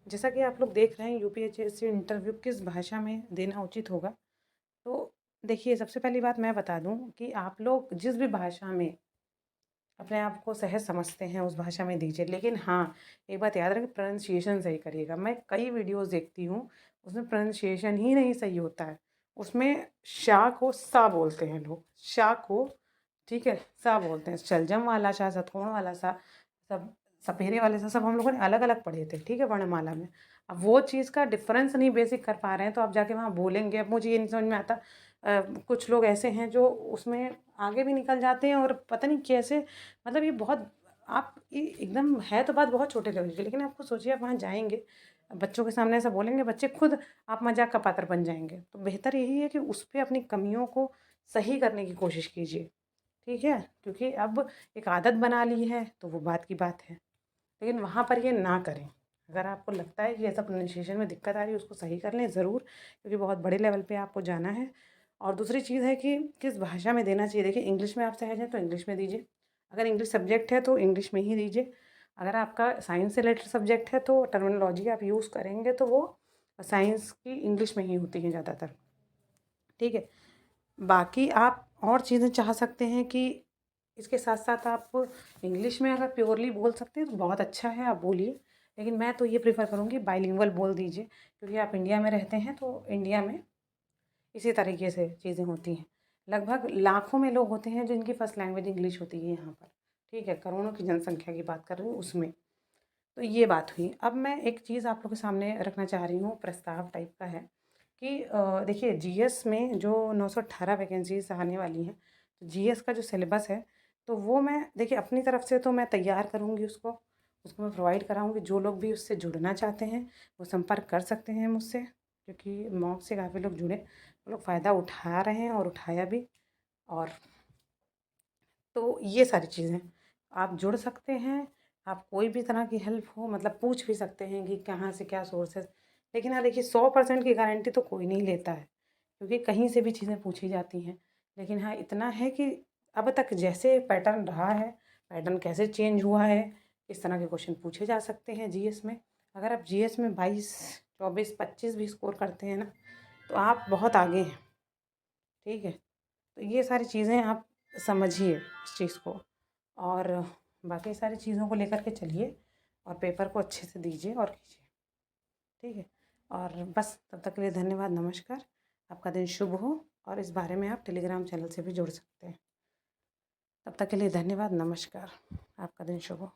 जैसा कि आप लोग देख रहे हैं यूपीएससी इंटरव्यू किस भाषा में देना उचित होगा। तो देखिए, सबसे पहली बात मैं बता दूँ कि आप लोग जिस भी भाषा में अपने आप को सहज समझते हैं उस भाषा में दीजिए। लेकिन हाँ, एक बात याद रखें, प्रोनंसिएशन सही करिएगा। मैं कई वीडियोज़ देखती हूँ, उसमें प्रोनंसिएशन ही नहीं सही होता है। उसमें शा को सा बोलते हैं लोग, शा को ठीक है, सा बोलते हैं। शलजम वाला शा, शतकोण वाला सा, सब सपेरे वाले सा, सब हम लोगों ने अलग-अलग पढ़े थे, ठीक है, वर्णमाला में। अब वो चीज़ का डिफ़रेंस नहीं बेसिक कर पा रहे हैं, तो आप जाके वहाँ बोलेंगे। अब मुझे ये नहीं समझ में आता, कुछ लोग ऐसे हैं जो उसमें आगे भी निकल जाते हैं और पता नहीं कैसे, मतलब ये बहुत, आप ये एकदम है तो बात बहुत छोटे लेवल की, लेकिन आपको सोचिए आप वहाँ जाएँगे, बच्चों के सामने ऐसा बोलेंगे, बच्चे खुद आप मज़ाक का पात्र बन जाएँगे। तो बेहतर यही है कि उस पे अपनी कमियों को सही करने की कोशिश कीजिए, ठीक है? क्योंकि अब एक आदत बना ली है, तो वो बात की बात है। लेकिन वहाँ पर ये ना करें। अगर आपको लगता है कि ऐसा प्रोनंसिएशन में दिक्कत आ रही है, उसको सही कर लें ज़रूर, क्योंकि बहुत बड़े लेवल पे आपको जाना है। और दूसरी चीज़ है कि किस भाषा में देना चाहिए। देखिए, इंग्लिश में आप सहज हैं तो इंग्लिश में दीजिए। अगर इंग्लिश सब्जेक्ट है तो इंग्लिश में ही दीजिए। अगर आपका साइंस से रिलेटेड सब्जेक्ट है तो टर्मिनोलॉजी आप यूज़ करेंगे तो वो साइंस की इंग्लिश में ही होती हैं ज़्यादातर, ठीक है? बाकी आप और चीज़ें चाह सकते हैं कि इसके साथ-साथ आप इंग्लिश में अगर प्योरली बोल सकते हैं तो बहुत अच्छा है, आप बोलिए। लेकिन मैं तो ये प्रेफ़र करूँगी बाइलिंगुअल बोल दीजिए, क्योंकि आप इंडिया में रहते हैं तो इंडिया में इसी तरीके से चीज़ें होती हैं। लगभग लाखों में लोग होते हैं जिनकी फ़र्स्ट लैंग्वेज इंग्लिश होती है यहाँ पर, ठीक है? करोड़ों की जनसंख्या की बात कर रही हूँ उसमें। तो ये बात हुई। अब मैं एक चीज़ आप लोगों के सामने रखना चाह रही हूँ, प्रस्ताव टाइप का है कि देखिए, जीएस में जो 918 वैकेंसीज़ आने वाली हैं, तो जीएस का जो सिलेबस है, तो वो मैं देखिए अपनी तरफ से तो मैं तैयार करूँगी उसको मैं प्रोवाइड कराऊँगी। जो लोग भी उससे जुड़ना चाहते हैं, वो संपर्क कर सकते हैं मुझसे, क्योंकि मॉक से काफ़ी लोग जुड़े, वो लोग फ़ायदा उठा रहे हैं और उठाया भी। और तो ये सारी चीज़ें आप जुड़ सकते हैं। आप कोई भी तरह की हेल्प हो, मतलब पूछ भी सकते हैं कि कहाँ से क्या सोर्सेज़। लेकिन हाँ, देखिए, 100% की गारंटी तो कोई नहीं लेता है, क्योंकि कहीं से भी चीज़ें पूछी जाती हैं। लेकिन हाँ, इतना है कि अब तक जैसे पैटर्न रहा है, पैटर्न कैसे चेंज हुआ है, इस तरह के क्वेश्चन पूछे जा सकते हैं जीएस में। अगर आप जीएस में 22, 24, 25 भी स्कोर करते हैं ना, तो आप बहुत आगे हैं, ठीक है? तो ये सारी चीज़ें आप समझिए इस चीज़ को, और बाकी सारी चीज़ों को लेकर के चलिए और पेपर को अच्छे से दीजिए और कीजिए, ठीक है? और बस तब तक के लिए धन्यवाद, नमस्कार। आपका दिन शुभ हो। और इस बारे में आप टेलीग्राम चैनल से भी जुड़ सकते हैं। तब तक के लिए धन्यवाद, नमस्कार। आपका दिन शुभ हो।